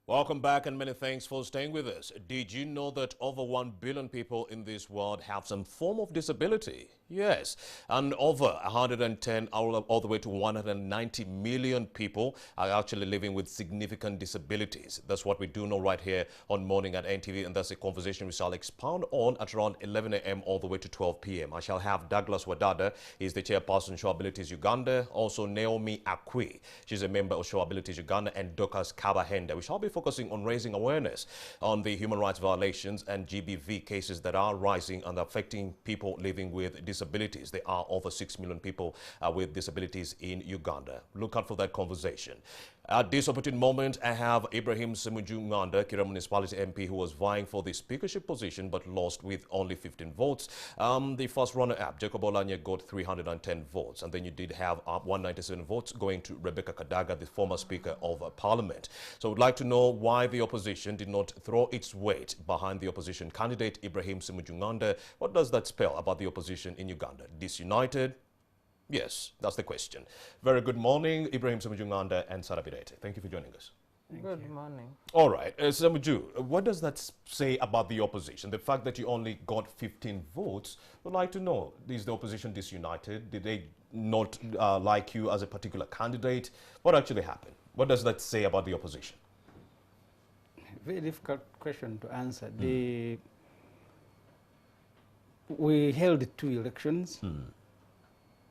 Welcome back and many thanks for staying with us. Did you know that over 1 billion people in this world have some form of disability? Yes, and over 110 all the way to 190 million people are actually living with significant disabilities. That's what we do know right here on Morning at NTV, and that's a conversation we shall expound on at around 11 a.m. all the way to 12 p.m. I shall have Douglas Wadada, he's the chairperson of Showabilities Uganda, also Naomi Akwi, she's a member of Showabilities Uganda, and Dokas Kabahenda. We shall be focusing on raising awareness on the human rights violations and GBV cases that are rising and affecting people living with disabilities. There are over 6 million people with disabilities in Uganda. Look out for that conversation. At this opportune moment, I have Ibrahim Semujunganda, Kira Municipality MP, who was vying for the speakership position but lost with only 15 votes. The first runner-up, Jacob Olanya, got 310 votes. And then you did have 197 votes going to Rebecca Kadaga, the former Speaker of Parliament. So we'd like to know why the opposition did not throw its weight behind the opposition candidate, Ibrahim Semujunganda. What does that spell about the opposition in Uganda? Disunited? Yes, that's the question. Very good morning, Ibrahim Semujunganda and Sarah Birete. Thank you for joining us. Good morning. All right, Semuju, what does that say about the opposition? The fact that you only got 15 votes, would like to know, is the opposition disunited? Did they not like you as a particular candidate? What actually happened? What does that say about the opposition? Very difficult question to answer. We held 2 elections.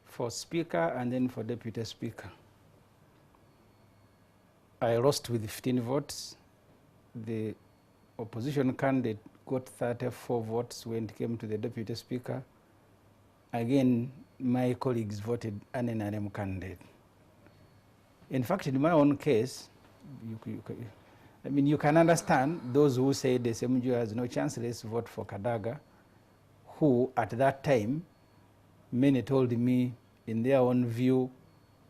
For Speaker and then for Deputy Speaker. I lost with 15 votes. The opposition candidate got 34 votes when it came to the Deputy Speaker. Again, my colleagues voted an NRM candidate. In fact, in my own case, you can understand those who say the SMG has no chance, let's vote for Kadaga, who at that time, many told me, in their own view,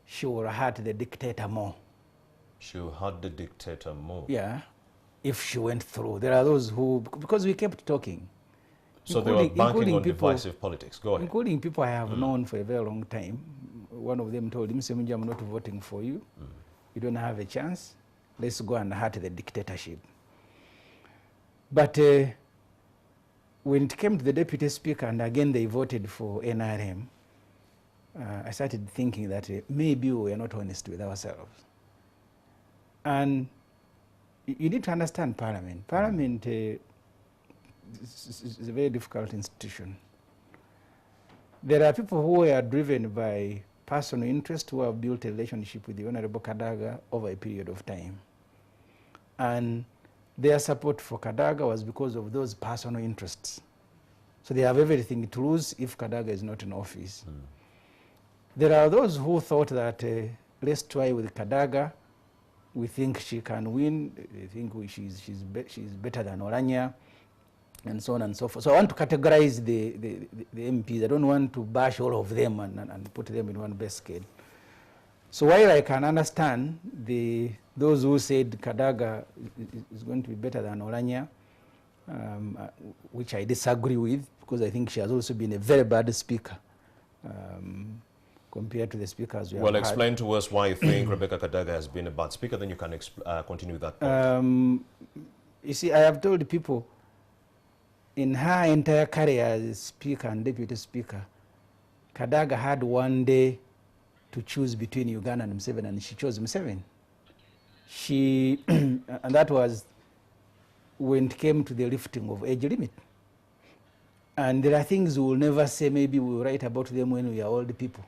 she will hurt the dictator more. She will hurt the dictator more? Yeah, if she went through. There are those who, because we kept talking. So they were banking on divisive politics. Go ahead. Including people I have known for a very long time. One of them told him, Semunja, I'm not voting for you. You don't have a chance. Let's go and hurt the dictatorship. But when it came to the Deputy Speaker, and again they voted for NRM, I started thinking that maybe we are not honest with ourselves. And you need to understand Parliament. Parliament is a very difficult institution. There are people who are driven by personal interest who have built a relationship with the Honorable Kadaga over a period of time. And their support for Kadaga was because of those personal interests. So they have everything to lose if Kadaga is not in office. There are those who thought that let's try with Kadaga. We think she can win. They think she's better than Olanya, and so on and so forth. So I want to categorize the MPs. I don't want to bash all of them and put them in one basket. So while I can understand those who said Kadaga is going to be better than Olanya, which I disagree with, because I think she has also been a very bad speaker. Compared to the speakers we have Well, explain to us why you think Rebecca Kadaga has been a bad speaker, then you can continue that point. You see, I have told people, in her entire career as Speaker and Deputy Speaker, Kadaga had one day to choose between Uganda and Museveni, and she chose Museveni. And that was when it came to the lifting of age limit. And there are things we will never say, maybe we will write about them when we are old people.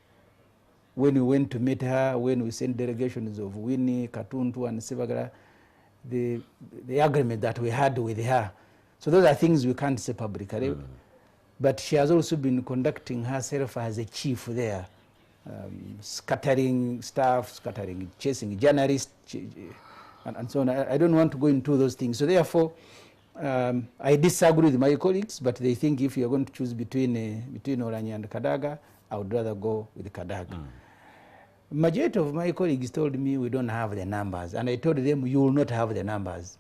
When we went to meet her, when we sent delegations of Winnie, Katuntu, and Sebagala, the agreement that we had with her. So those are things we can't say publicly. But she has also been conducting herself as a chief there, scattering staff, chasing journalists, and so on. I don't want to go into those things. So therefore, I disagree with my colleagues, but they think if you're going to choose between Olanya and Kadaga, I would rather go with Kadaga. Majority of my colleagues told me we don't have the numbers, and I told them you will not have the numbers.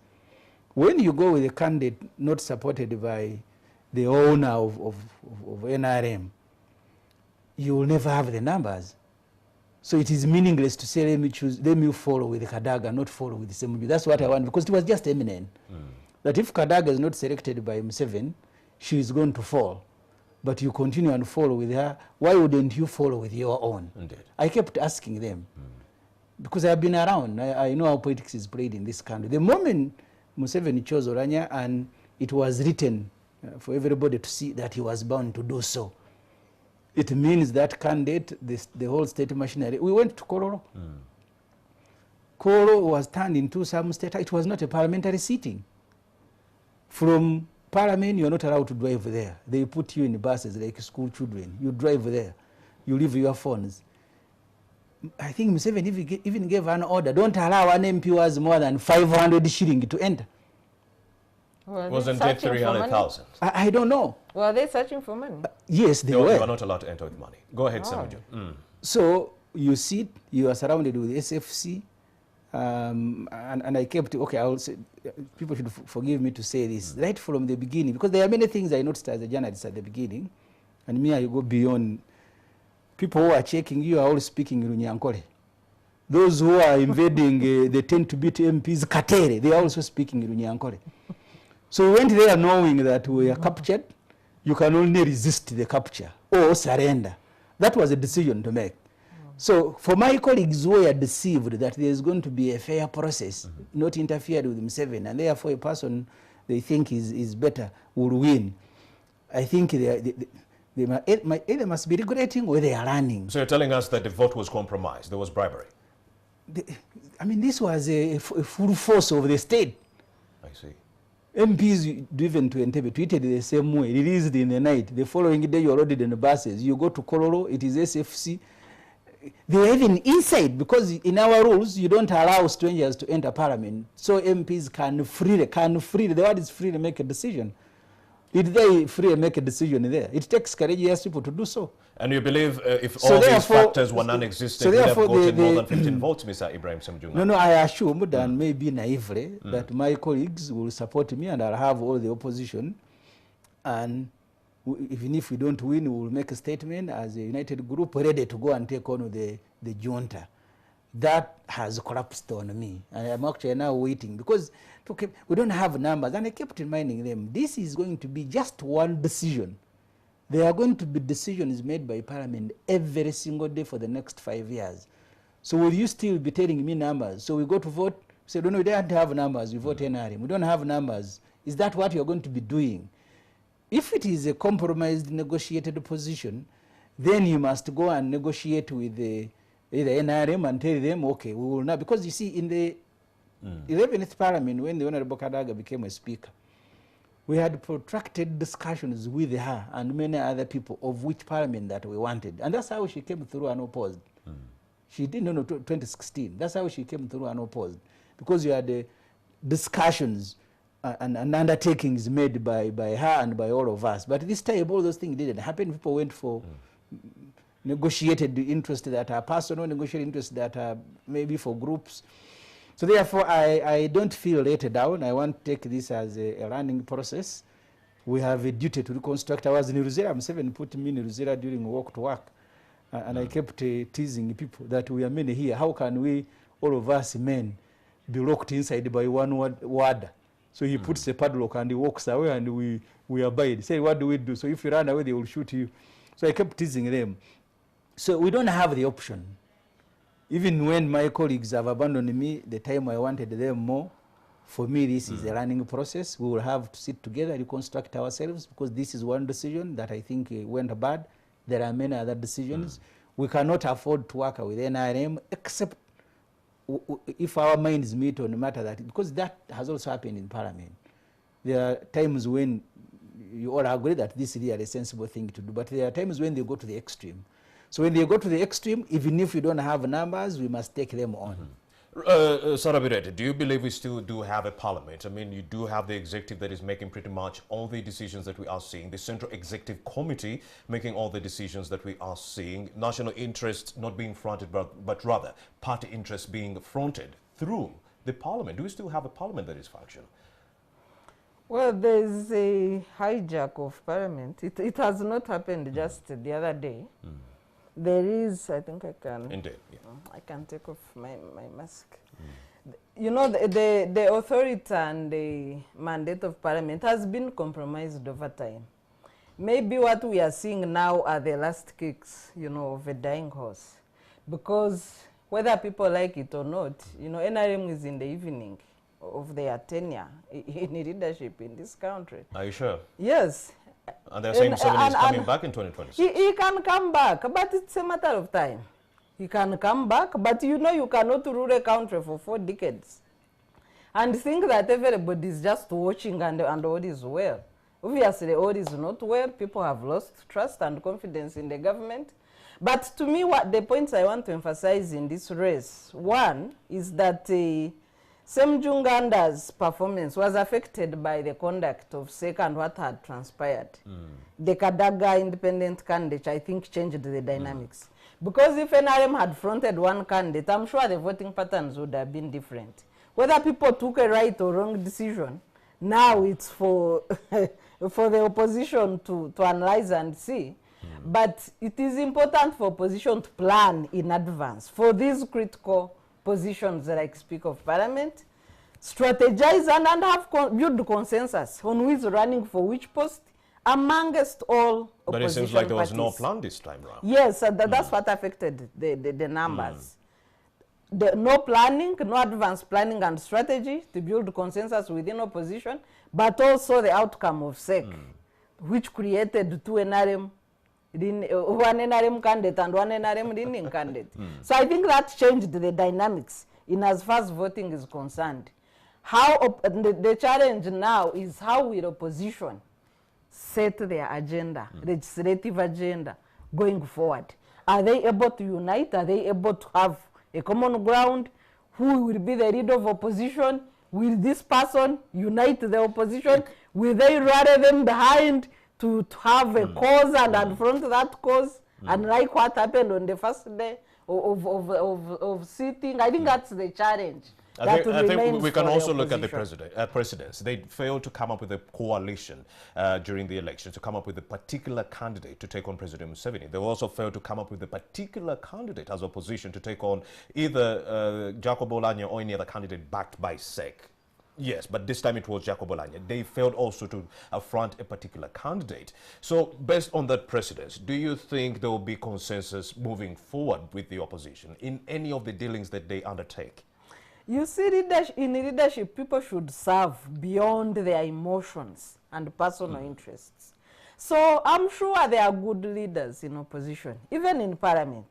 When you go with a candidate not supported by the owner of NRM, you will never have the numbers. So it is meaningless to say, let me follow with Kadaga, not follow with Semuju. That's what I want, because it was just eminent. That if Kadaga is not selected by Museveni, she is going to fall. But you continue and follow with her. Why wouldn't you follow with your own? Indeed. I kept asking them, because I have been around. I know how politics is played in this country. The moment Museveni chose Oranya, and it was written for everybody to see that he was bound to do so, it means that candidate, the whole state machinery. We went to Kololo. Kololo was turned into some state. It was not a parliamentary sitting. From Parliament, you're not allowed to drive there. They put you in buses like school children. You drive there. You leave your phones. I think Museveni even gave an order, don't allow an MP who has more than 500 shilling to enter. Wasn't it 300,000? I don't know. Were they searching for money? Yes, they were. They were not allowed to enter with money. Go ahead, Semuju. So you sit, you are surrounded with SFC, and I kept, okay, I will say, people should forgive me to say this, right from the beginning, because there are many things I noticed as a journalist at the beginning, and me, I go beyond. People who are checking you are all speaking Runyankole. Those who are invading, they tend to beat MPs Katere, they are also speaking Runyankole. So we went there knowing that we are captured. You can only resist the capture or surrender. That was a decision to make. So for my colleagues who were deceived that there is going to be a fair process, not interfered with Museveni, and therefore a person they think is better will win, I think they must be regretting or they are learning. So you're telling us that the vote was compromised, there was bribery? I mean, this was a full force of the state. I see. MPs driven to Entebbe tweeted the same way, released in the night. The following day you're loaded in the buses. You go to Kololo, it is SFC. They are even inside, because in our rules you don't allow strangers to enter Parliament. So MPs can freely, the word is freely make a decision. Did they freely make a decision there? It takes courageous people to do so. And you believe if all these factors were non-existent, they would have gotten more than 15 votes, Mr. Ibrahim Semujunga? No, I assumed, and maybe naively, that my colleagues will support me and I'll have all the opposition. And even if we don't win, we will make a statement as a united group ready to go and take on the junta. That has collapsed on me. And I'm actually now waiting, because we don't have numbers. And I kept reminding them, this is going to be just one decision. There are going to be decisions made by Parliament every single day for the next 5 years. So will you still be telling me numbers? So we go to vote, say, no, we don't have numbers, we vote NRM. We don't have numbers. Is that what you're going to be doing? If it is a compromised, negotiated position, then you must go and negotiate with either NRM and tell them, okay, we will not. Because you see, in the 11th Parliament, when the Honorable Kadaga became a speaker, we had protracted discussions with her and many other people of which Parliament that we wanted. And that's how she came through unopposed. She didn't know 2016. That's how she came through unopposed. Because you had discussions and undertakings made by her and by all of us. But this time, all those things didn't happen. People went for negotiated interests that are personal, negotiated interests that are maybe for groups. So therefore, I don't feel let down. I want to take this as a learning process. We have a duty to reconstruct. I was in Ruzera. Museveni put me in Ruzera during walk to work. And I kept teasing people that we are many here. How can we, all of us men, be locked inside by one word? So he puts a padlock and he walks away, and we abide. Say, what do we do? So if you run away, they will shoot you. So I kept teasing them. So we don't have the option. Even when my colleagues have abandoned me, the time I wanted them more, for me this is a learning process. We will have to sit together, reconstruct ourselves, because this is one decision that I think went bad. There are many other decisions. We cannot afford to work with NRM, except if our minds meet on the matter that, because that has also happened in Parliament. There are times when you all agree that this is really a sensible thing to do, but there are times when they go to the extreme. So when they go to the extreme, even if we don't have numbers, we must take them on. Sarabirete, do you believe we still do have a parliament? I mean, you do have the executive that is making pretty much all the decisions that we are seeing, the Central Executive Committee making all the decisions that we are seeing, national interests not being fronted, but rather party interests being fronted through the parliament. Do we still have a parliament that is functional? Well, there's a hijack of parliament. It has not happened just the other day. There is, I think I can. Indeed. Yeah. I can take off my mask. You know, the authority and the mandate of Parliament has been compromised over time. Maybe what we are seeing now are the last kicks, you know, of a dying horse. Because whether people like it or not, you know, NRM is in the evening of their tenure in leadership in this country. Are you sure? Yes. And they're saying Museveni is coming back in 2026. He can come back, but it's a matter of time. He can come back, but you know you cannot rule a country for 4 decades. And think that everybody is just watching and all is well. Obviously, all is not well. People have lost trust and confidence in the government. But to me, what the points I want to emphasize in this race, one is that Semjunganda's performance was affected by the conduct of SEC and what had transpired. The Kadaga independent candidate, I think, changed the dynamics. Because if NRM had fronted one candidate, I'm sure the voting patterns would have been different. Whether people took a right or wrong decision, now it's for, for the opposition to analyze and see. But it is important for opposition to plan in advance for these critical positions that I speak of Parliament, strategize and have build consensus on who is running for which post amongst all opposition But it seems like there was no parties. plan this time around. Yes, that's what affected the numbers. No planning, no advanced planning and strategy to build consensus within opposition, but also the outcome of SEC, which created 2 NRM, one NRM candidate and one NRM leaning candidate. So I think that changed the dynamics in as far as voting is concerned. How the challenge now is how will opposition set their agenda, legislative agenda, going forward? Are they able to unite? Are they able to have a common ground? Who will be the leader of opposition? Will this person unite the opposition? Will they rally them behind to have a cause and front that cause? And like what happened on the first day of sitting, I think that's the challenge. I think we can also look at the presidents. They failed to come up with a coalition during the election, to come up with a particular candidate to take on President Museveni. They also failed to come up with a particular candidate as opposition to take on either Jacob Oulanyah or any other candidate backed by SEC. Yes, but this time it was Jacob Oulanyah. They failed also to affront a particular candidate. So based on that precedence, do you think there will be consensus moving forward with the opposition in any of the dealings that they undertake? You see, in leadership, people should serve beyond their emotions and personal interests. So I'm sure there are good leaders in opposition, even in Parliament.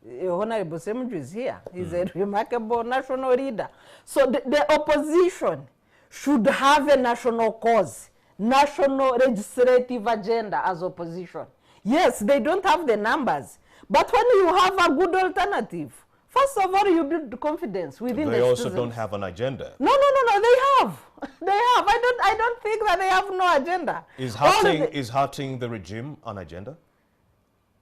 Honorable Semju is here. He's a remarkable national leader. So the opposition should have a national cause, national legislative agenda as opposition. Yes, they don't have the numbers, but when you have a good alternative, first of all, you build confidence within the They also citizens. don't have an agenda. No, they have. They have. I don't think that they have no agenda. Is hurting the regime an agenda?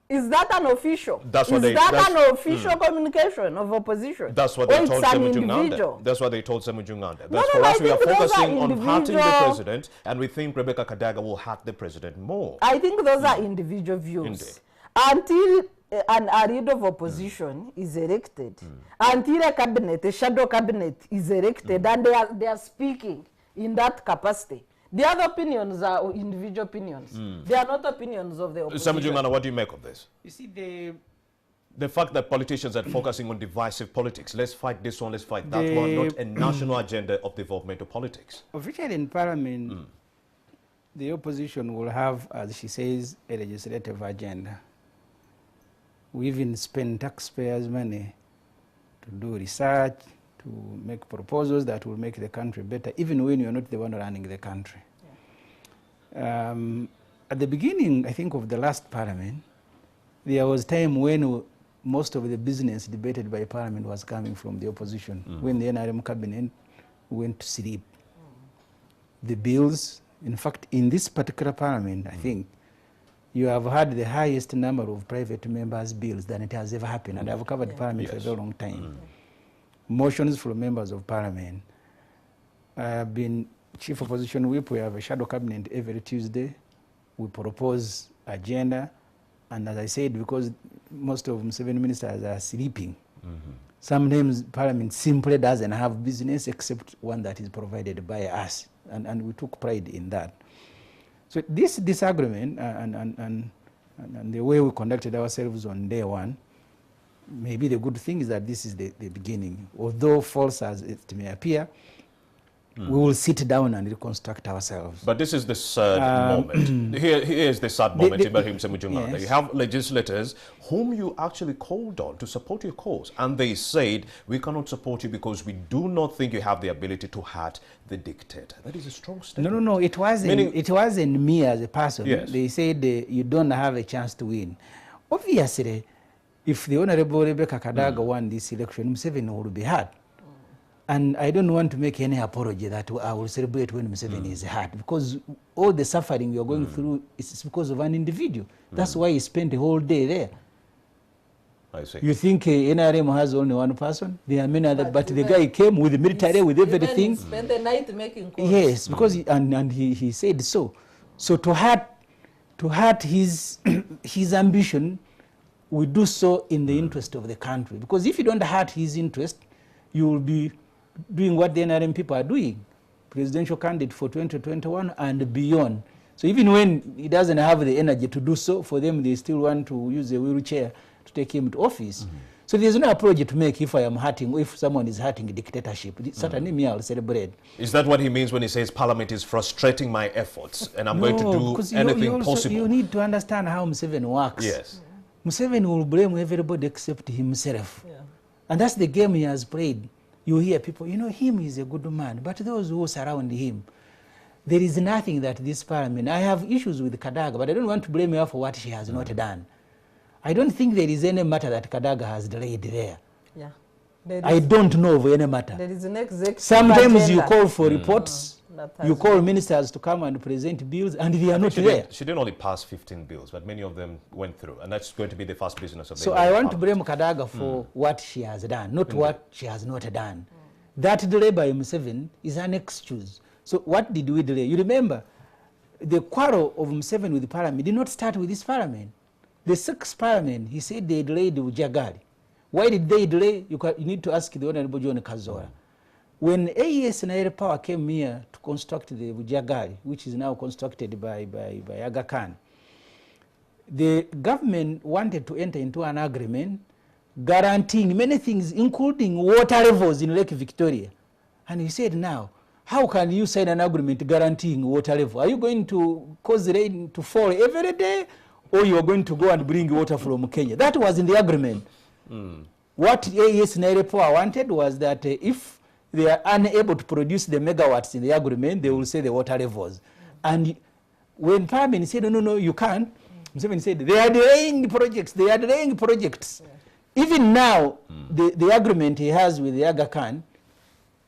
Is that an official? That's what is that an official communication of opposition? That's what they told Semujunganda. Semujunganda. That's what they told Semujunganda. No, That's no, for I us. We are think those are focusing on hurting the individual- president, and we think Rebecca Kadaga will hurt the president more. I think those are individual views. Indeed. Until a leader of opposition is elected, until a cabinet, a shadow cabinet is elected, and they are speaking in that capacity. The other opinions are individual opinions. They are not opinions of the opposition. Semujunganda, what do you make of this? You see, The fact that politicians are focusing on divisive politics, let's fight this one, let's fight that one, not a national agenda of developmental politics. officially in Parliament, the opposition will have, as she says, a legislative agenda. We even spend taxpayers' money to do research, to make proposals that will make the country better, even when you're not the one running the country. At the beginning, I think, of the last Parliament, there was time when most of the business debated by Parliament was coming from the opposition, when the NRM cabinet went to sleep. The bills, in fact, in this particular Parliament, I think, you have had the highest number of private members' bills than it has ever happened, and I've covered Parliament for a very long time. Motions from members of Parliament. I have been Chief Opposition Whip. We have a shadow cabinet every Tuesday. We propose agenda. And as I said, because most of Museveni ministers are sleeping, sometimes Parliament simply doesn't have business except one that is provided by us. And we took pride in that. So this disagreement and the way we conducted ourselves on day one, maybe the good thing is that this is the beginning. Although false as it may appear, we will sit down and reconstruct ourselves. But this is the sad moment. Here is the sad moment, Ibrahim Semujunga. Yes. You have legislators whom you actually called on to support your cause, and they said, we cannot support you because we do not think you have the ability to hurt the dictator. That is a strong statement. No, it wasn't me as a person. Yes. They said you don't have a chance to win. Obviously, if the Honorable Rebecca Kadaga won this election, Museveni would be hurt. And I don't want to make any apology that I will celebrate when Museveni is hurt, because all the suffering we are going through is because of an individual. That's why he spent the whole day there. I see. You think NRM has only one person? There are many other, but the guy came with the military, with everything. He spent the night making calls. Yes, because he said so. So to hurt his his ambition, we do so in the interest of the country. Because if you don't hurt his interest, you will be doing what the NRM people are doing, presidential candidate for 2021 and beyond. So even when he doesn't have the energy to do so, for them they still want to use a wheelchair to take him to office. So there's no apology to make if I am hurting, or if someone is hurting a dictatorship. Certainly me, I'll celebrate. Is that what he means when he says Parliament is frustrating my efforts and I'm going to do anything possible? You need to understand how Museveni works. Yes. Museveni will blame everybody except himself. Yeah. And that's the game he has played. You hear people, you know, him is a good man, but those who surround him, there is nothing that this Parliament, I have issues with Kadaga, but I don't want to blame her for what she has not done. I don't think there is any matter that Kadaga has delayed there. Yeah. I don't know of any matter. There is an executive Sometimes agenda. you call for reports, you call been. ministers to come and present bills, and they are not there. She didn't only pass 15 bills, but many of them went through, and that's going to be the first business of the So I want to blame Kadaga for what she has done, not what she has not done. That delay by Museveni is an excuse. So what did we delay? You remember, the quarrel of Museveni with the Parliament did not start with this Parliament. The 6th Parliament, he said they delayed Ujagali. Why did they delay? You need to ask the Honorable John Kazora. When AES and Power came here to construct the Ujagali, which is now constructed by Aga Khan, the government wanted to enter into an agreement guaranteeing many things, including water levels in Lake Victoria. And he said, now, how can you sign an agreement guaranteeing water level? Are you going to cause rain to fall every day, or you are going to go and bring water from Kenya? That was in the agreement. What AES and Power wanted was that if they are unable to produce the megawatts in the agreement, they will say the water levels. And when Parliament said, no, you can't, Museveni said, they are delaying projects, Even now, the agreement he has with the Aga Khan,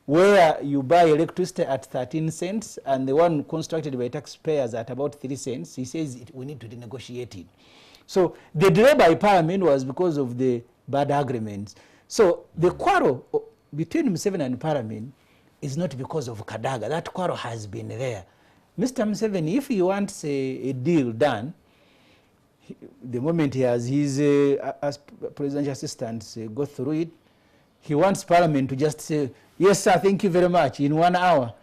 where you buy electricity at 13 cents and the one constructed by taxpayers at about 3 cents, he says we need to renegotiate it. So the delay by Parliament was because of the bad agreements. So the quarrel between Museveni and Parliament is not because of Kadaga. That quarrel has been there. Mr. Museveni, if he wants a deal done, the moment he has his presidential assistants go through it, he wants Parliament to just say, yes, sir, thank you very much, in 1 hour.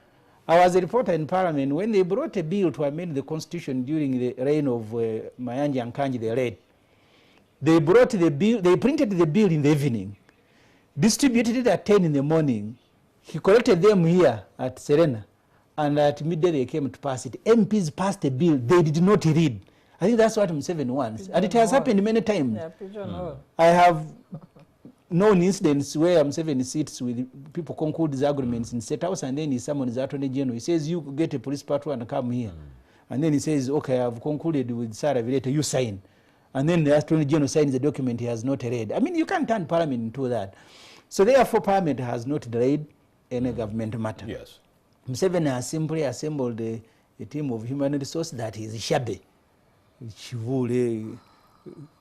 I was a reporter in Parliament when they brought a bill to amend the Constitution during the reign of Mayanja and Kanji the late. They brought the bill, they printed the bill in the evening, distributed it at 10 in the morning. He collected them here at Serena, and at midday they came to pass it. MPs passed a bill they did not read. I think that's what Museveni wants. And it has happened many times. Yeah, I have known incidents where Museveni sits with people conclude these agreements in State House, and then he summons the Attorney General. He says, you get a police patrol and come here. And then he says, okay, I've concluded with Sarah Vileta, you sign. And then the Attorney General signs the document he has not read. I mean, you can't turn Parliament into that. So therefore, Parliament has not delayed any government matter. Yes. Museveni has simply assembled a team of human resources that is shabby. Chivule,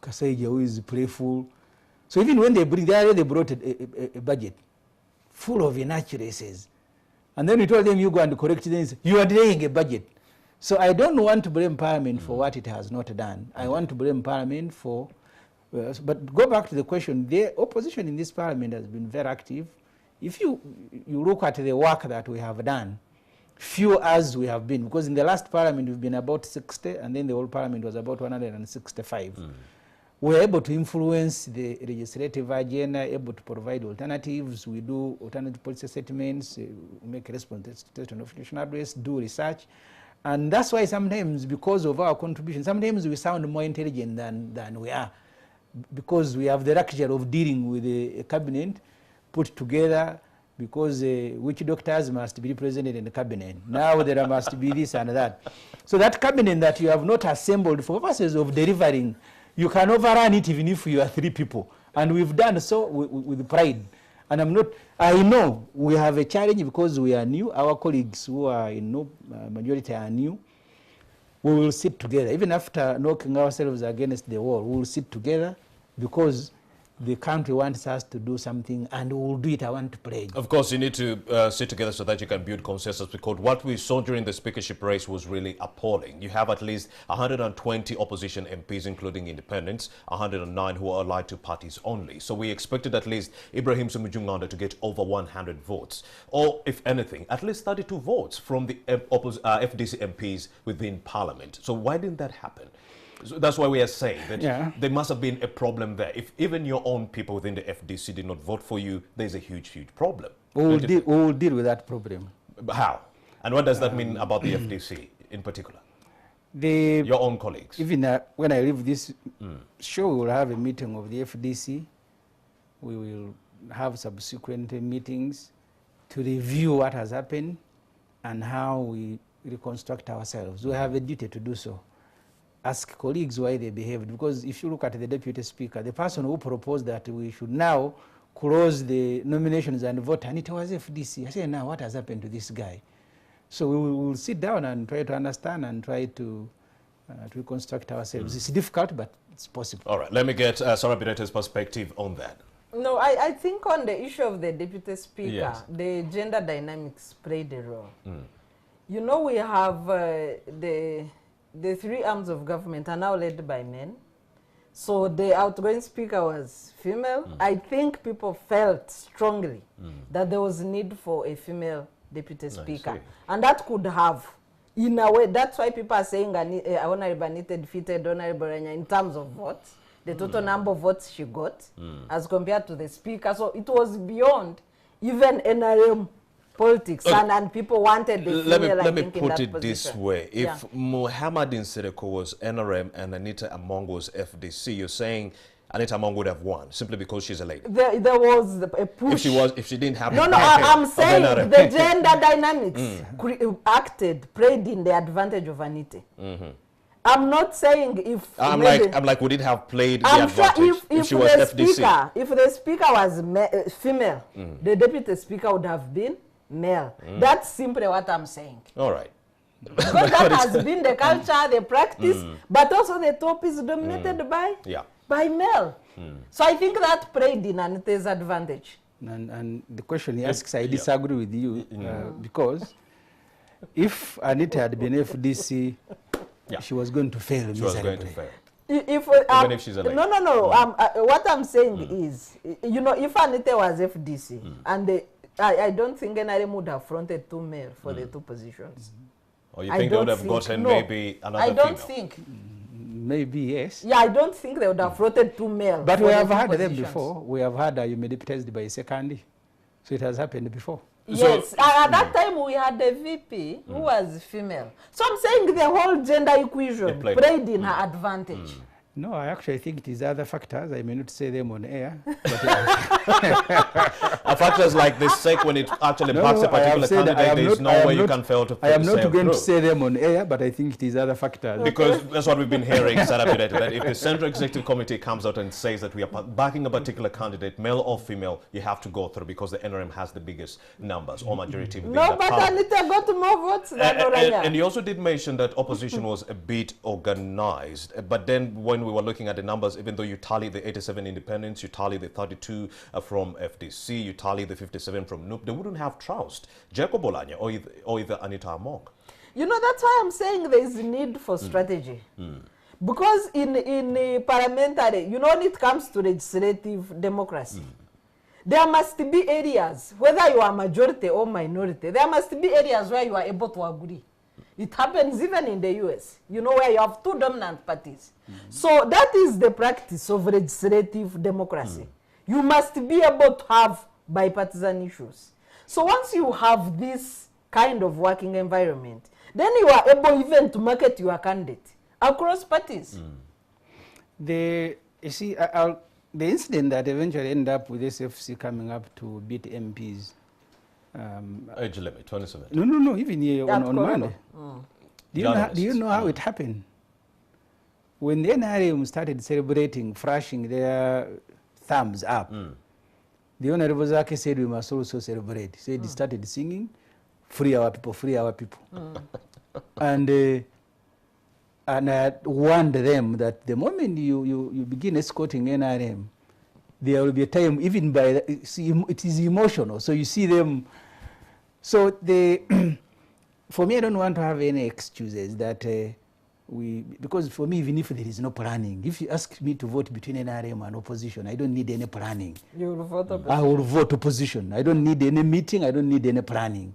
Kasaija, who is playful. So even when they brought a budget full of inaccuracies. And then we told them, you go and correct things. You are delaying a budget. So I don't want to blame Parliament for what it has not done. I want to blame Parliament for, but go back to the question, the opposition in this Parliament has been very active. If you look at the work that we have done, few as we have been, because in the last Parliament we've been about 60, and then the whole Parliament was about 165. We're able to influence the legislative agenda, able to provide alternatives. We do alternative policy statements, make a response to notification address, do research. And that's why sometimes, because of our contribution, sometimes we sound more intelligent than we are, because we have the luxury of dealing with a cabinet put together, because which doctors must be represented in the cabinet. Now there must be this and that. So that cabinet that you have not assembled for purposes of delivering, you can overrun it even if you are 3 people. And we've done so with pride. And I know we have a challenge because we are new. Our colleagues who are in no majority are new. We will sit together. Even after knocking ourselves against the wall, we will sit together, because the country wants us to do something, and we will do it. I want to pledge. Of course, you need to sit together so that you can build consensus, because what we saw during the speakership race was really appalling. You have at least 120 opposition MPs, including independents, 109 who are allied to parties only. So we expected at least Ibrahim Sumujunganda to get over 100 votes, or if anything, at least 32 votes from the FDC MPs within Parliament. So why didn't that happen? So that's why we are saying that there must have been a problem there. If even your own people within the FDC did not vote for you, there's a huge, huge problem. We will deal with that problem. How? And what does that mean about the FDC in particular? Your own colleagues. Even when I leave this show, we will have a meeting of the FDC. We will have subsequent meetings to review what has happened and how we reconstruct ourselves. We have a duty to do so. Ask colleagues why they behaved, because if you look at the Deputy Speaker, the person who proposed that we should now close the nominations and vote, and it was FDC. I said, now what has happened to this guy? So we will sit down and try to understand and try to reconstruct ourselves. It's difficult, but it's possible. All right, let me get Sarah Birete's perspective on that. No, I think on the issue of the Deputy Speaker, the gender dynamics played a role. You know, we have the 3 arms of government are now led by men. So the outgoing speaker was female. I think people felt strongly that there was need for a female deputy speaker. And that could have, in a way, that's why people are saying Honorable Anita defeated Honorable Renya in terms of votes, the total number of votes she got, as compared to the speaker. So it was beyond even NRM politics, and people wanted the female. Let me put it this way. If Muhammad Nsereko was NRM and Anita Among was FDC, you're saying Anita Among would have won simply because she's a lady? There was a push. If she didn't have I'm saying the gender dynamics played in the advantage of Anita. I'm not saying if I'm like would it have played the advantage if she was FDC? If the speaker was female, the deputy speaker would have been male. That's simply what I'm saying. All right. Because that has been the culture, the practice, but also the top is dominated by male. So I think that played in Anita's advantage. And the question he asks, I disagree with you, because if Anita had been FDC, she was going to fail. She was going to fail. Even if she's a lady. No. What I'm saying is, you know, if Anita was FDC, and I don't think NRM would have fronted 2 male for the 2 positions. Or you think they would have gotten maybe another female? I don't think. Maybe yes. Yeah, I don't think they would have fronted 2 male. But we have had them before. We have had you may deputized by a second. So it has happened before. Yes, at that time we had a VP who was female. So I'm saying the whole gender equation played in her advantage. No, I actually think it is other factors. I may not say them on air. Factors like this sake when it actually backs a particular candidate, there is no way you can fail to I am not going to say them on air, but I think it is other factors. Because that's what we've been hearing, Sarah Birete, that if the Central Executive Committee comes out and says that we are backing a particular candidate, male or female, you have to go through because the NRM has the biggest numbers or majority within No, but Anita got more votes than Oranya. And you also did mention that opposition was a bit organized, but then when we were looking at the numbers, even though you tally the 87 independents, you tally the 32 from FDC, you tally the 57 from NUP, they wouldn't have trounced Jacob Olanya or either Anita Among. You know, that's why I'm saying there is a need for strategy. Because in parliamentary, you know, when it comes to legislative democracy, there must be areas, whether you are majority or minority, there must be areas where you are able to agree. It happens even in the US, you know, where you have two dominant parties. So that is the practice of legislative democracy. You must be able to have bipartisan issues. So once you have this kind of working environment, then you are able even to market your candidate across parties. You see, the incident that eventually ended up with SFC coming up to beat MPs. Age limit, 27. No, even here on Monday. Do you know how it happened? When the NRM started celebrating, flashing their thumbs up, the Honorable Zaki said we must also celebrate. He said he started singing, free our people, free our people. And I warned them that the moment you begin escorting NRM, there will be a time, even by, it is emotional. So you see them. So for me, I don't want to have any excuses that because for me, even if there is no planning, if you ask me to vote between NRM and opposition, I don't need any planning. You will vote opposition. I will vote opposition. I don't need any meeting. I don't need any planning.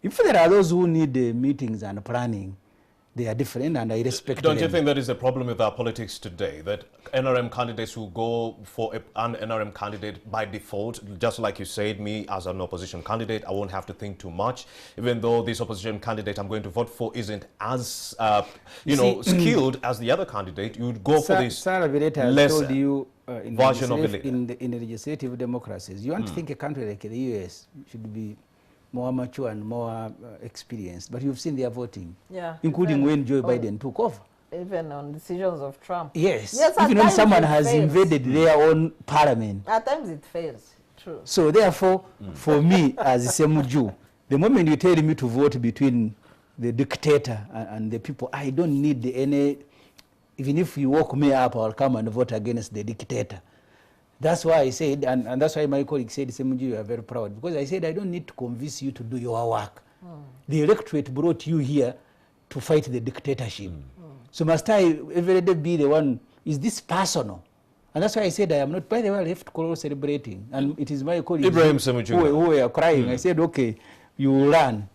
If there are those who need meetings and planning, they are different, and I respect them. Don't you think that is the problem with our politics today, that NRM candidates will go for an NRM candidate by default? Just like you said, me as an opposition candidate, I won't have to think too much, even though this opposition candidate I'm going to vote for isn't as skilled as the other candidate. You would go for this Sarah Vireta has lesser told you version of it. in the legislative democracies, you want to think a country like the US should be more mature and more experienced, but you've seen their voting, including when Joe Biden took over. Even on decisions of Trump. Yes, even when someone has invaded their own parliament. At times it fails, true. So therefore, for me as a Semuju, the moment you tell me to vote between the dictator and the people, I don't need any, even if you woke me up, I'll come and vote against the dictator. That's why I said, and that's why my colleague said, Semuju, you are very proud, because I said I don't need to convince you to do your work. The electorate brought you here to fight the dictatorship. So must I every day be the one, is this personal? And that's why I said I am not, by the way, I have to call celebrating. And it is my colleagues who were crying. I said, okay, you will run.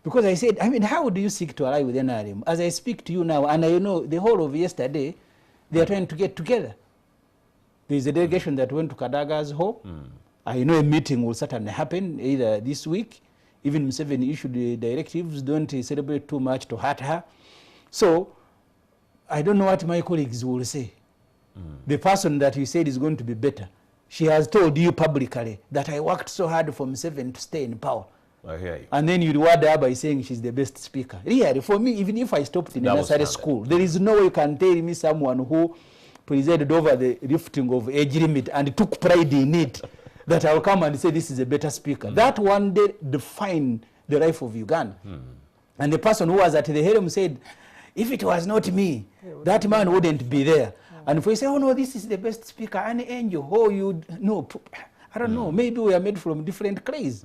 Because I said, I mean, how do you seek to ally with NRM? As I speak to you now, and I know the whole of yesterday, they are trying to get together. There is a delegation that went to Kadaga's home. I know a meeting will certainly happen either this week. Even Museveni issued the directives, don't celebrate too much to hurt her. So I don't know what my colleagues will say. The person that you said is going to be better, she has told you publicly that I worked so hard for Museveni to stay in power. I hear you. And then you reward her by saying she's the best speaker. Really, for me, even if I stopped in a nursery school, there is no way you can tell me someone who presided over the lifting of age limit and took pride in it, that I'll come and say this is a better speaker. That one day defined the life of Uganda. And the person who was at the helm said, if it was not me, that man wouldn't be there. And if we say, oh no, this is the best speaker, an angel, oh, you know, I don't know, maybe we are made from different clays.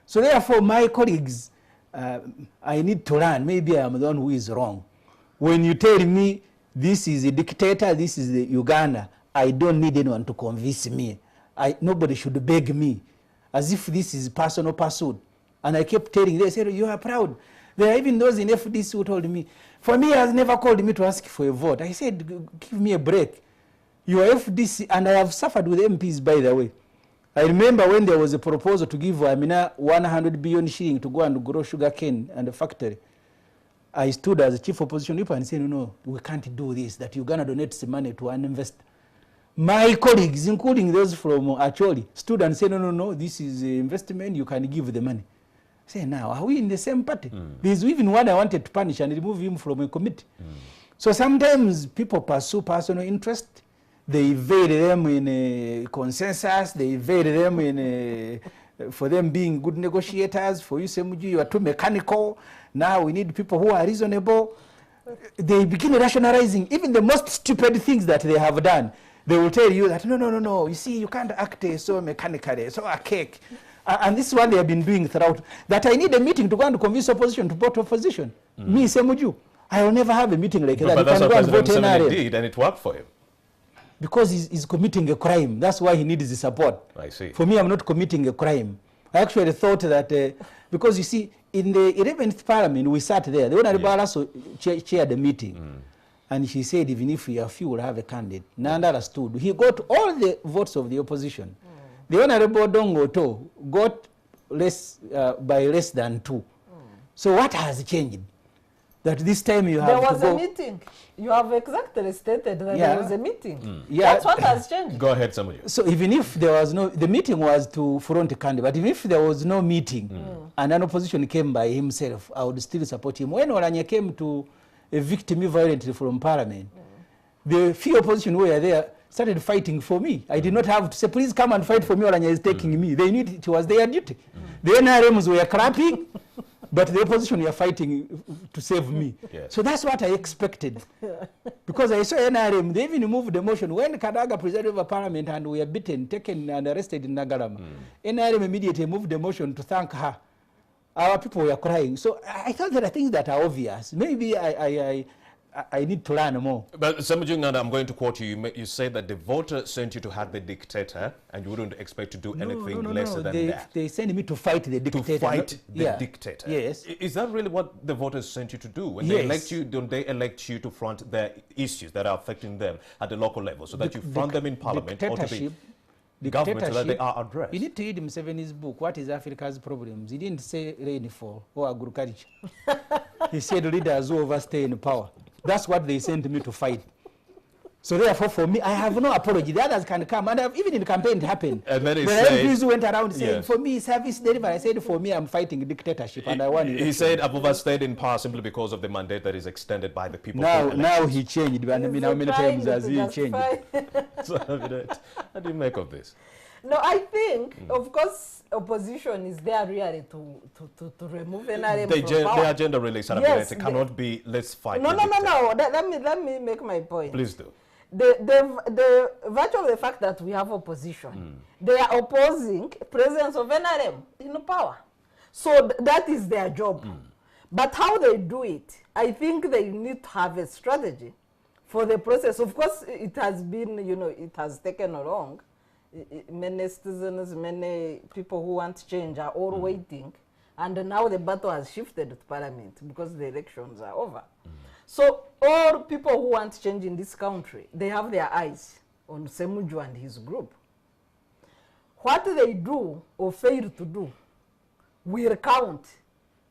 So therefore, my colleagues, I need to learn, maybe I am the one who is wrong. When you tell me, this is a dictator, this is the Uganda, I don't need anyone to convince me. Nobody should beg me, as if this is personal pursuit. And I kept telling them, they said, you are proud. There are even those in FDC who told me, for me, he has never called me to ask for a vote. I said, give me a break. You are FDC, and I have suffered with MPs, by the way. I remember when there was a proposal to give Amina 100 billion shilling to go and grow sugar cane and a factory. I stood as a chief opposition whip and said, no, we can't do this, that Uganda donates money to an investor. My colleagues, including those from Acholi, stood and said, no, this is an investment, you can give the money. I say, now, are we in the same party? There's even one I wanted to punish and remove him from a committee. So sometimes people pursue personal interest. They evade them in a consensus. They evade them in for them being good negotiators. For you, Semuju, you are too mechanical. Now we need people who are reasonable. They begin rationalizing even the most stupid things that they have done. They will tell you that, no. You see, you can't act so mechanically, so archaic. And this is what they have been doing throughout. That I need a meeting to go and convince opposition to vote opposition. Me, Semuju, I will never have a meeting like that. But that's what President Museveni did, and it worked for him. Because he's committing a crime. That's why he needs the support. I see. For me, I'm not committing a crime. I actually thought that, because you see, in the 11th Parliament, we sat there. The Honorable also chaired the meeting. And she said, even if we are few, we'll have a candidate. Nanda understood. He got all the votes of the opposition. The Honorable Dongoto got less, by less than 2. So what has changed? That this time you have There was a meeting. You have exactly stated that there was a meeting. That's what has changed. Go ahead, somebody. So even if there was no, the meeting was to front a candidate, but even if there was no meeting and an opposition came by himself, I would still support him. When Oranya came to evict me violently from Parliament, the few opposition who were there started fighting for me. I did not have to say, please come and fight for me, Oranya is taking me. They knew it was their duty. The NRMs were clapping, but the opposition were fighting to save me. So that's what I expected. Because I saw NRM, they even moved the motion. When Kadaga presided over Parliament and we were beaten, taken and arrested in Nagarama, NRM immediately moved the motion to thank her. Our people were crying. So I thought there are things that are obvious. Maybe I need to learn more. But Samujunganda, I'm going to quote you. You said that the voter sent you to hurt the dictator and you wouldn't expect to do anything lesser than that. They sent me to fight the dictator. To fight the dictator. Yes. Is that really what the voters sent you to do? When they elect you, don't they elect you to front their issues that are affecting them at the local level so that you front them in Parliament or to the government so that they are addressed? You need to read Museveni's book, What is Africa's Problems? He didn't say rainfall or agriculture. He said leaders who overstay in power. That's what they sent me to fight. So therefore, for me, I have no apology. The others can come. And even in the campaign, it happened. And then the MPs went around saying, for me, service delivery. I said, for me, I'm fighting dictatorship. And I won. He said Abuba stayed in power simply because of the mandate that is extended by the people. Now he changed. I mean, how many times has he changed? So, how do you make of this? No, I think, of course, opposition is there really to remove NRM from power. The agenda really it cannot be, let's fight. No. Let me make my point. Please do. The virtue of the fact that we have opposition, they are opposing presence of NRM in power. So that is their job. But how they do it, I think they need to have a strategy for the process. Of course, it has been, it has taken long. Many citizens, many people who want change are all waiting. And now the battle has shifted to Parliament because the elections are over. So all people who want change in this country, they have their eyes on Semuju and his group. What they do or fail to do will count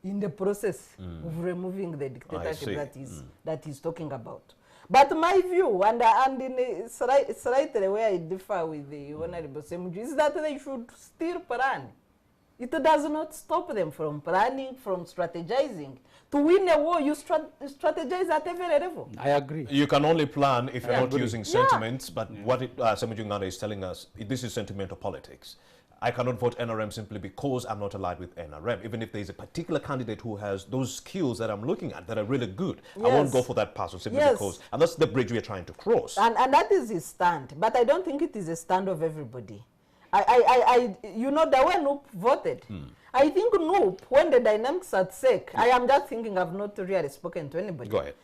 in the process of removing the dictatorship that he's talking about. But my view, and in slightly where I differ with the Honorable Semuju, is that they should still plan. It does not stop them from planning, from strategizing. To win a war, you strategize at every level. I agree. You can only plan if you're not using sentiments, but what Semuju Nganda is telling us, this is sentimental politics. I cannot vote NRM simply because I'm not allied with NRM. Even if there's a particular candidate who has those skills that I'm looking at that are really good, I won't go for that person simply because, and that's the bridge we're trying to cross. And that is his stand, but I don't think it is a stand of everybody. The way Noop voted, I think Noop, when the dynamics are at stake, I am just thinking I've not really spoken to anybody. Go ahead.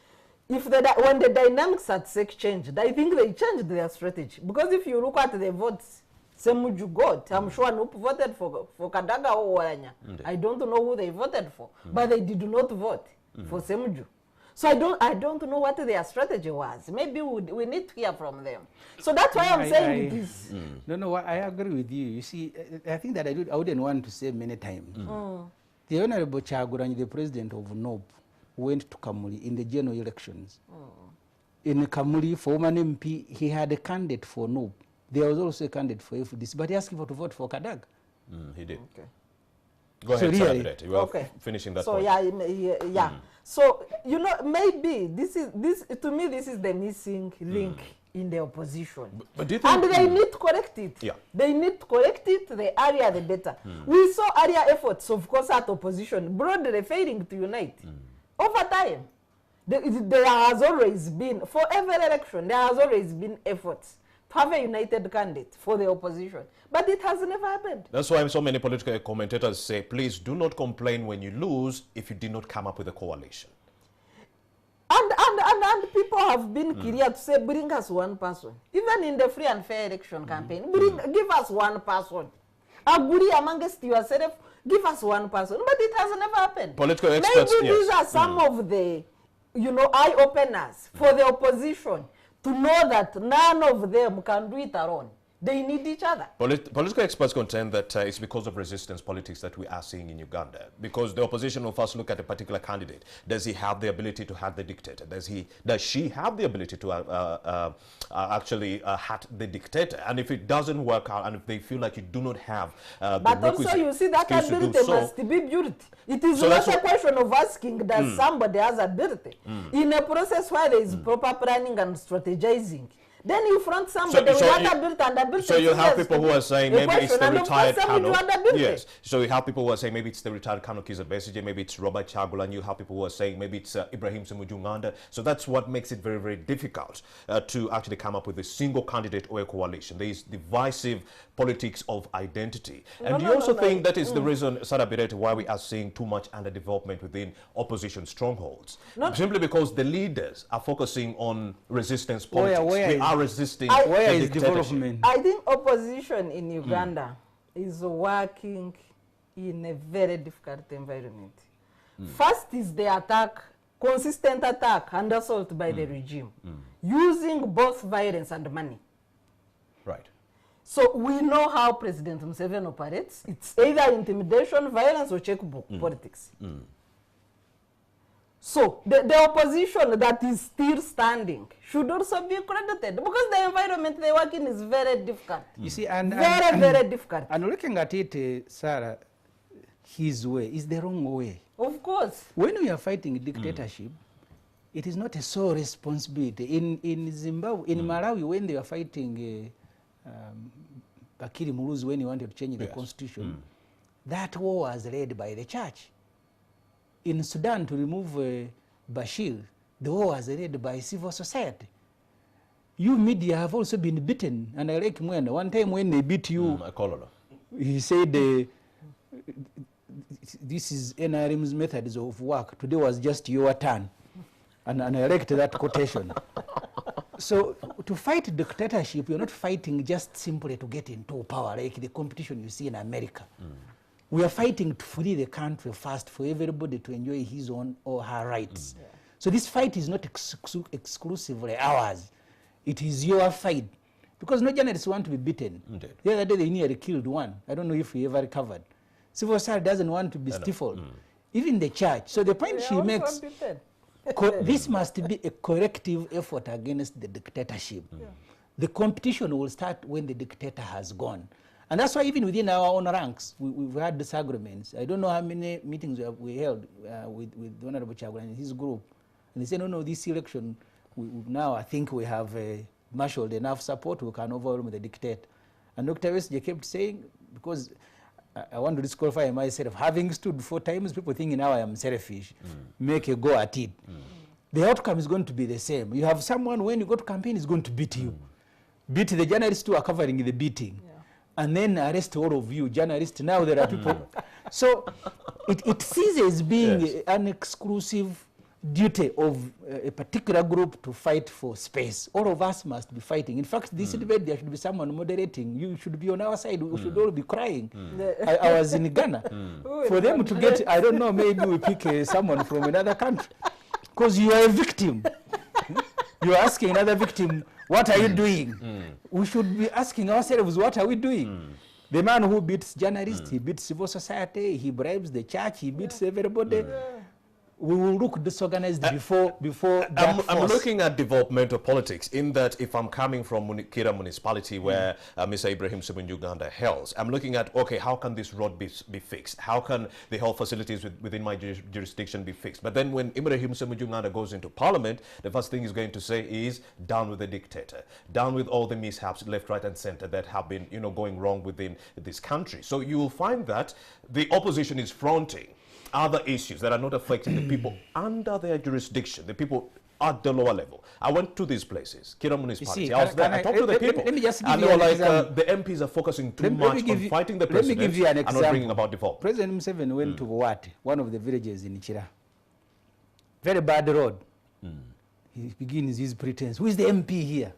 When the dynamics at stake changed, I think they changed their strategy. Because if you look at the votes, Semuju got, I'm sure Noop voted for Kadaga or Waranya. I don't know who they voted for, but they did not vote for Semuju. So I don't know what their strategy was. Maybe we need to hear from them. So that's why I'm saying this. No, I agree with you. You see, I think that I wouldn't want to say many times. The Honorable Chaguranyi, the president of NOP, went to Kamuli in the general elections. In Kamuli, for one MP, he had a candidate for NOP. There was also a candidate for FDC, but he asked people to vote for Kadaga. He did. Okay. Go ahead, really, you are finishing that point. So, maybe this to me, this is the missing link in the opposition. But do you think, and they need to correct it. They need to correct it, the earlier the better. We saw earlier efforts, of course, at opposition, broadly failing to unite. Over time, there has always been, for every election, there has always been efforts to have a united candidate for the opposition. But it has never happened. That's why so many political commentators say, please do not complain when you lose if you did not come up with a coalition. And people have been clear to say, bring us one person. Even in the free and fair election campaign, give us one person. Agree amongst yourself, give us one person. But it has never happened. Political experts, maybe these are some of the, eye-openers for the opposition to know that none of them can do it alone. They need each other. Political experts contend that it's because of resistance politics that we are seeing in Uganda. Because the opposition will first look at a particular candidate. Does he have the ability to hat the dictator? Does she have the ability to actually hat the dictator? And if it doesn't work out, and if they feel like you do not have but also you see that ability must be built. It is not a question of asking that somebody has ability. In a process where there is proper planning and strategizing, then you front somebody with ability and ability. So you have people who are saying maybe it's the retired Kano. Yes. So you have people who are saying maybe it's the retired Kano Kizza Besigye, maybe it's Robert Kyagulanyi. You have people who are saying maybe it's Ibrahim Ssemujju. So that's what makes it very, very difficult to actually come up with a single candidate or a coalition. There is divisive politics of identity. And do you also think that is the reason, Sarah Birete, why we are seeing too much underdevelopment within opposition strongholds? Simply because the leaders are focusing on resistance politics. We are resisting where is development? I think opposition in Uganda is working in a very difficult environment. First is the attack, consistent attack and assault by the regime, using both violence and money. Right. So we know how President Museveni operates. It's either intimidation, violence, or checkbook politics. So the opposition that is still standing should also be credited because the environment they work in is very difficult. You see, and very difficult. And looking at it, Sarah, his way is the wrong way. Of course. When we are fighting dictatorship, it is not a sole responsibility. In Zimbabwe, in Malawi, when they were fighting Bakiri Muluzi, when he wanted to change the constitution, that war was led by the church. In Sudan, to remove Bashir, the war was led by civil society. You media have also been beaten, and I like Mwenda. One time when they beat you, he said, this is NRM's methods of work. Today was just your turn. And I liked that quotation. So to fight dictatorship, you're not fighting just simply to get into power, like the competition you see in America. We are fighting to free the country first, for everybody to enjoy his own or her rights. So this fight is not exclusively ours. It is your fight. Because no journalists want to be beaten. The other day they nearly killed one. I don't know if we ever recovered. Civil society doesn't want to be stifled. Even the church. So the point she makes, this must be a corrective effort against the dictatorship. The competition will start when the dictator has gone. And that's why even within our own ranks, we've had disagreements. I don't know how many meetings we held with Honorable Kyagulanyi and his group. And they said, no, this election, now I think we have marshaled enough support, we can overwhelm the dictator. And Dr. Besigye kept saying, because I want to disqualify myself, having stood 4 times, people thinking now I am selfish, make a go at it. The outcome is going to be the same. You have someone, when you go to campaign, is going to beat you. Beat the journalists who are covering the beating. And then arrest all of you, journalists. Now there are people. So it ceases being an exclusive duty of a particular group to fight for space. All of us must be fighting. In fact, this debate, there should be someone moderating. You should be on our side. We should all be crying. I was in Ghana. For them to get, I don't know, maybe we pick someone from another country. Because you are a victim. You are asking another victim, what are you doing? We should be asking ourselves, what are we doing? The man who beats journalists, he beats civil society, he bribes the church, he beats everybody. We will look disorganized before I'm looking at developmental politics in that if I'm coming from Kira municipality where Mr. Ibrahim Ssemujju hails, I'm looking at, okay, how can this road be fixed? How can the health facilities within my jurisdiction be fixed? But then when Ibrahim Ssemujju goes into parliament, the first thing he's going to say is, down with the dictator, down with all the mishaps left, right and center that have been, going wrong within this country. So you will find that the opposition is fronting other issues that are not affecting the people under their jurisdiction, the people at the lower level. I went to these places, Kira municipality. See, I was there. I talked to the people. Let me just give and you they were an like, example. the MPs are focusing too Let much me on give fighting the Let me president give you an and example. not bringing about default. President Museveni went to Wati, one of the villages in Chira. Very bad road. He begins his pretense. Who is the MP here?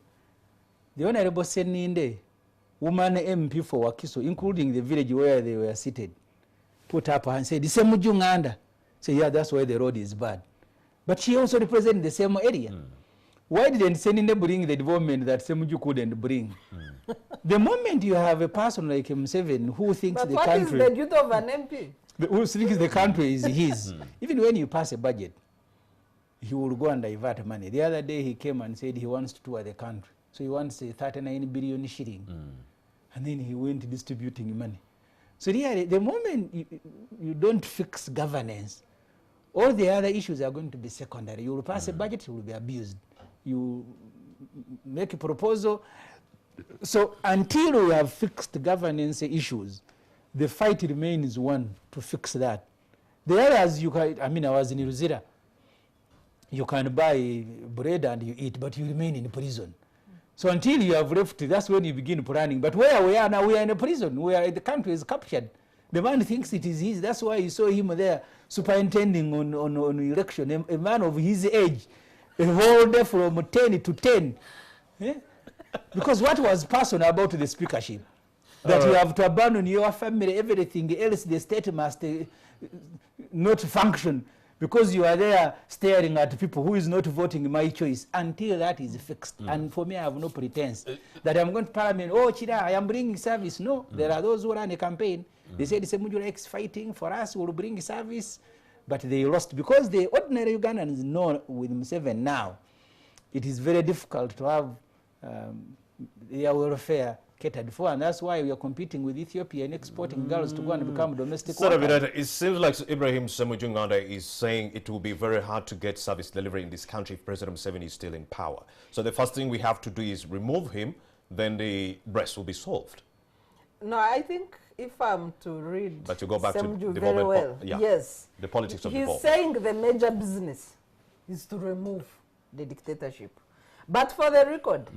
The Honorable Seninde, woman MP for Wakiso, including the village where they were seated, put up her hand and said, the same Mujunganda. Say, yeah, that's why the road is bad. But she also represents the same area. Why didn't Seninde bring the development that Semuju couldn't bring? The moment you have a person like Museveni who thinks But the what country... is the duty of an MP? Who thinks the country is his. Even when you pass a budget, he will go and divert money. The other day he came and said he wants to tour the country. So he wants 39 billion shilling. And then he went distributing money. So really, the moment you don't fix governance, all the other issues are going to be secondary. You will pass a budget, it will be abused. You make a proposal. So until we have fixed governance issues, the fight remains one to fix that. The others, you can, I mean, I was in Ruzira. You can buy bread and you eat, but you remain in prison. So until you have left, that's when you begin planning. But where we are now, we are in a prison. The country is captured. The man thinks it is his. That's why you saw him there superintending on election, a man of his age, a whole day from 10 to 10. Eh? Because what was personal about the speakership? That you have to abandon your family, everything else, the state must not function because you are there staring at people who is not voting my choice until that is fixed. And for me, I have no pretense that I'm going to Parliament, oh, Chira, I am bringing service. No, there are those who run a campaign. They said, Semuju likes fighting for us, we'll bring service. But they lost because the ordinary Ugandans know with Museveni now, it is very difficult to have their welfare catered for, and that's why we are competing with Ethiopia and exporting girls to go and become domestic workers. It seems like Ibrahim Semujunganda is saying it will be very hard to get service delivery in this country if President Museveni is still in power. So the first thing we have to do is remove him, then the rest will be solved. No, I think if I'm to read but you go back Semju to very well, yes, the politics of development. He's saying the major business is to remove the dictatorship. But for the record,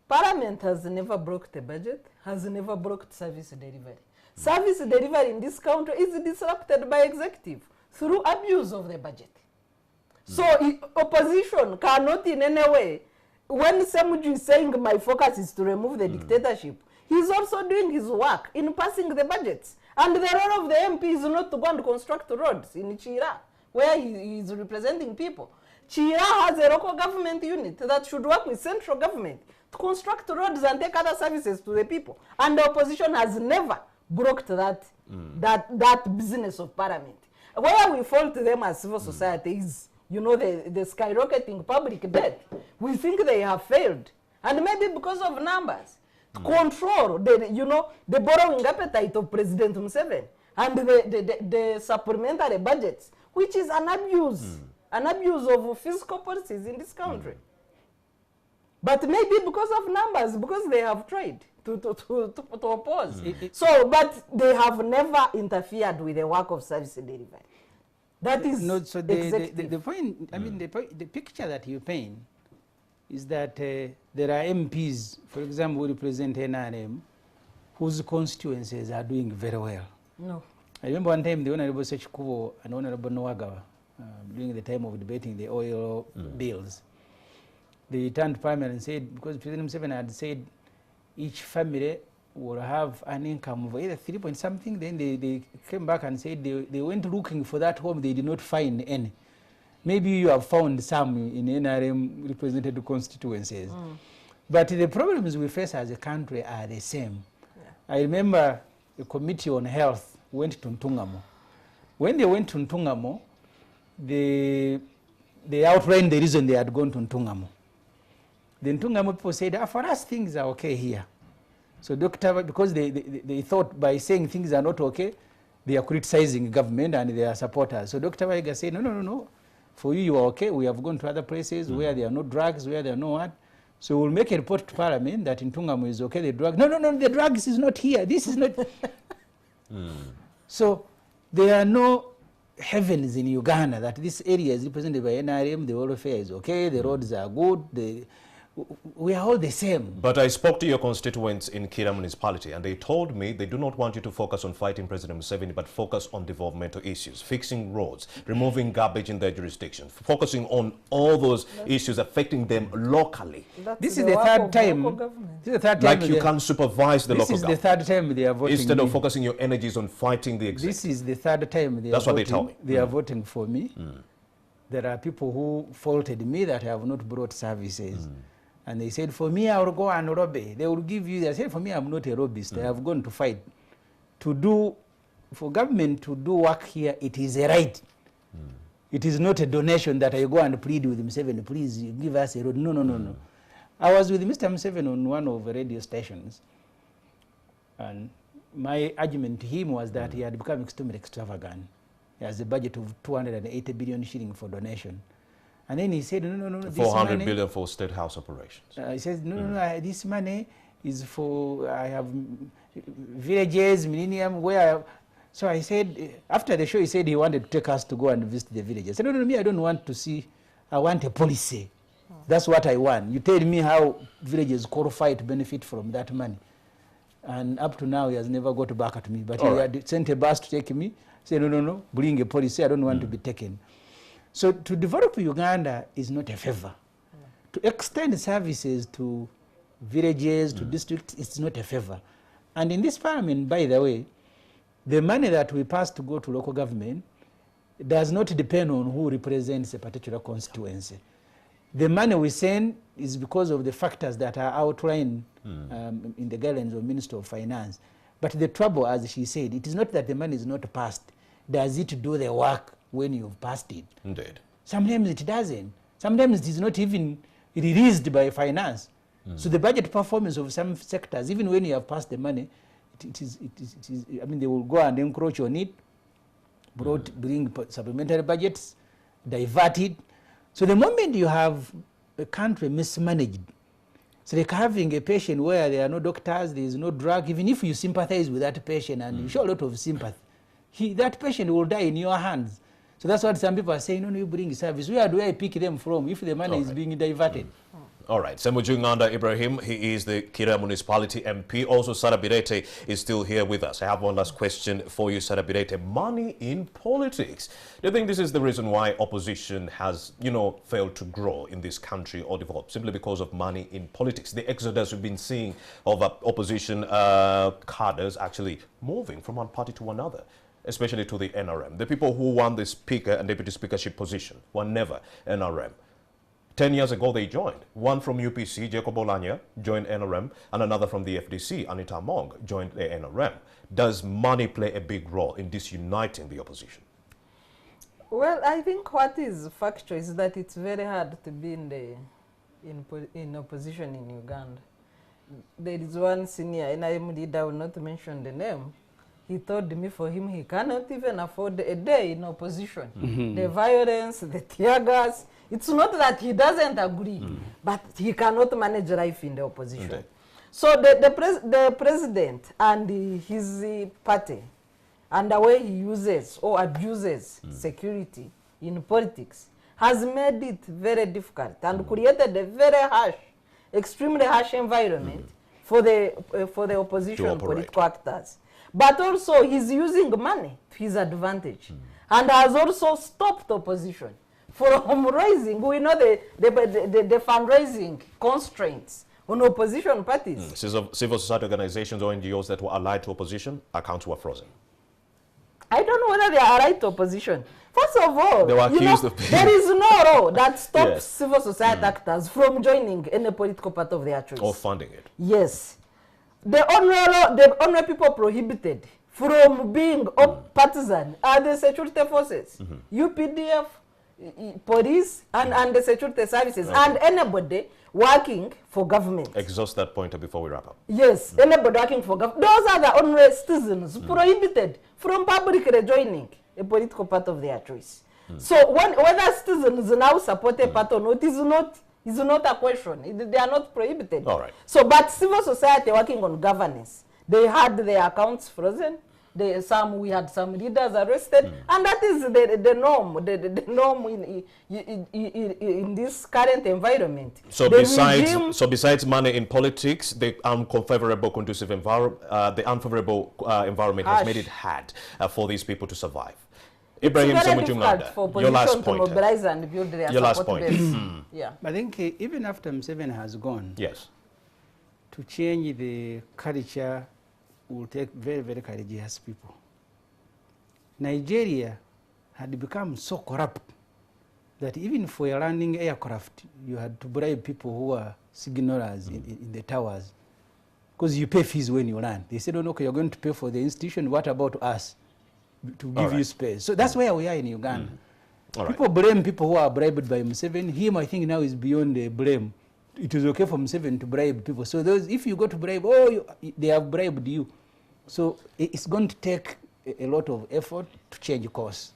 Parliament has never broke the budget, has never broke service delivery. Service delivery in this country is disrupted by executive through abuse of the budget. So opposition cannot in any way, when Semuju is saying my focus is to remove the dictatorship, he's also doing his work in passing the budgets. And the role of the MP is not to go and construct roads in Chira, where he is representing people. Chira has a local government unit that should work with central government to construct roads and take other services to the people. And the opposition has never broke that, that business of Parliament. Where we fault them as civil society is, you know, the skyrocketing public debt. We think they have failed. And maybe because of numbers. To control the, you know, the borrowing appetite of President Museveni and the supplementary budgets, which is an abuse of fiscal policies in this country. But maybe because of numbers, because they have tried to oppose. So, but they have never interfered with the work of service delivery. That is no, so the point, I mean, the picture that you paint is that there are MPs, for example, who represent NRM, whose constituencies are doing very well. No. I remember one time the Honorable Sechikubo and Honorable Nwagawa, during the time of debating the oil bills, they turned to Parliament and said, because President Museveni had said each family will have an income of either 3 point something, then they came back and said they went looking for that home, they did not find any. Maybe you have found some in NRM represented constituencies. But the problems we face as a country are the same. Yeah. I remember a committee on health went to Ntungamo. When they went to Ntungamo, they outlined the reason they had gone to Ntungamo. The Ntungamo people said, for us things are okay here. So because they thought by saying things are not okay, they are criticizing government and their supporters. So Dr. Waiga said, no. For you are okay. We have gone to other places where there are no drugs, where there are no what. So we'll make a report to Parliament that in Ntungamo is okay, the drug. No, the drugs is not here. This is not. So there are no heavens in Uganda that this area is represented by NRM, the welfare is okay, the roads are good, we are all the same. But I spoke to your constituents in Kira municipality and they told me they do not want you to focus on fighting President Museveni, but focus on developmental issues, fixing roads, removing garbage in their jurisdiction, focusing on all those issues affecting them locally. This is the third time. This is the third time. Like you can supervise the local government. This is the third time they are voting instead of focusing your energies on fighting the executive. This is the third time they are voting. That's what they tell me. They are voting for me. There are people who faulted me that I have not brought services. And they said, for me, I will go and rob. They will give you, they said, for me, I'm not a robist. I have gone to fight. For government to do work here, it is a right. It is not a donation that I go and plead with Museveni, please give us a road. No, no, no, no. I was with Mr. Museveni on one of the radio stations. And my argument to him was that he had become extremely extravagant. He has a budget of 280 billion shilling for donation. And then he said, no, no, no. 400 billion for state house operations. He says, no, no, this money is for, I have villages, millennium, where. So I said, after the show, he said he wanted to take us to go and visit the villages. I said, no, no, me, I don't want to see, I want a policy. That's what I want. You tell me how villages qualify to benefit from that money. And up to now, he has never got back at me. But he had sent a bus to take me. He said, no, no, no, bring a policy, I don't want to be taken. So to develop Uganda is not a favor. To extend services to villages, to districts, it's not a favor. And in this parliament, by the way, the money that we pass to go to local government does not depend on who represents a particular constituency. The money we send is because of the factors that are outlined in the guidelines of Minister of Finance. But the trouble, as she said, it is not that the money is not passed. Does it do the work when you've passed it? Indeed. Sometimes it doesn't. Sometimes it is not even released by finance. So the budget performance of some sectors, even when you have passed the money, it is I mean, they will go and encroach on it, bring supplementary budgets, divert it. So the moment you have a country mismanaged, it's like having a patient where there are no doctors, there is no drug, even if you sympathize with that patient and you show a lot of sympathy, that patient will die in your hands. So that's what some people are saying, no, you bring service. Where do I pick them from if the money is being diverted? All right. Semujunganda Ibrahim, he is the Kira Municipality MP. Also, Sarah Birete is still here with us. I have one last question for you, Sarah Birete. Money in politics. Do you think this is the reason why opposition has, failed to grow in this country or develop? Simply because of money in politics. The exodus we've been seeing of opposition cadres actually moving from one party to another, especially to the NRM. The people who won the speaker and deputy speakership position were never NRM. 10 years ago, they joined. One from UPC, Jacob Olanya, joined NRM, and another from the FDC, Anita Among, joined the NRM. Does money play a big role in disuniting the opposition? Well, I think what is factual is that it's very hard to be in opposition in Uganda. There is one senior NRM leader, I will not mention the name. He told me for him he cannot even afford a day in opposition. The violence, the tear gas. It's not that he doesn't agree, but he cannot manage life in the opposition. Okay. So the president and his party, and the way he uses or abuses security in politics, has made it very difficult and created a very harsh, extremely harsh environment for the opposition political actors. But also he's using money to his advantage and has also stopped opposition from raising. We know the fundraising constraints on opposition parties. Civil society organizations or NGOs that were allied to opposition, accounts were frozen. I don't know whether they are allied to opposition. First of all, they were accused of there is no law that stops civil society actors from joining any political party of their choice. Or funding it. Yes. The only people prohibited from being partisan are the security forces, UPDF, police, and the security services, and anybody working for government. Exhaust that point before we wrap up. Yes, anybody working for government. Those are the only citizens prohibited from publicly joining a political party of their choice. So whether citizens now support a party or not is not a question. They are not prohibited. All right. So, but civil society working on governance, they had their accounts frozen. We had some leaders arrested, and that is the norm, the norm in this current environment. So besides money in politics, the unfavorable conducive environment has made it hard for these people to survive. Ibrahim, it's very difficult for opposition to mobilize and build their support base. Yeah. I think even after Museveni has gone, yes, to change the culture will take very, very courageous people. Nigeria had become so corrupt that even for a landing aircraft, you had to bribe people who were signalers in the towers, because you pay fees when you land. They said, oh, no, okay, you're going to pay for the institution. What about us to give you space? So that's where we are in Uganda. People blame people who are bribed by Museveni. Him, I think, now is beyond the blame. It is okay for Museveni to bribe people. So those, if you go to bribe, they have bribed you. So it's going to take a lot of effort to change course.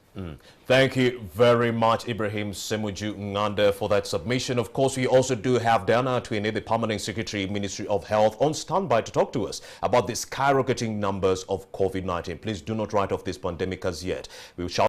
Thank you very much, Ibrahim Semuju Nganda, for that submission. Of course, we also do have Diana Twine, the Permanent Secretary, Ministry of Health, on standby to talk to us about the skyrocketing numbers of COVID-19. Please do not write off this pandemic as yet. We shall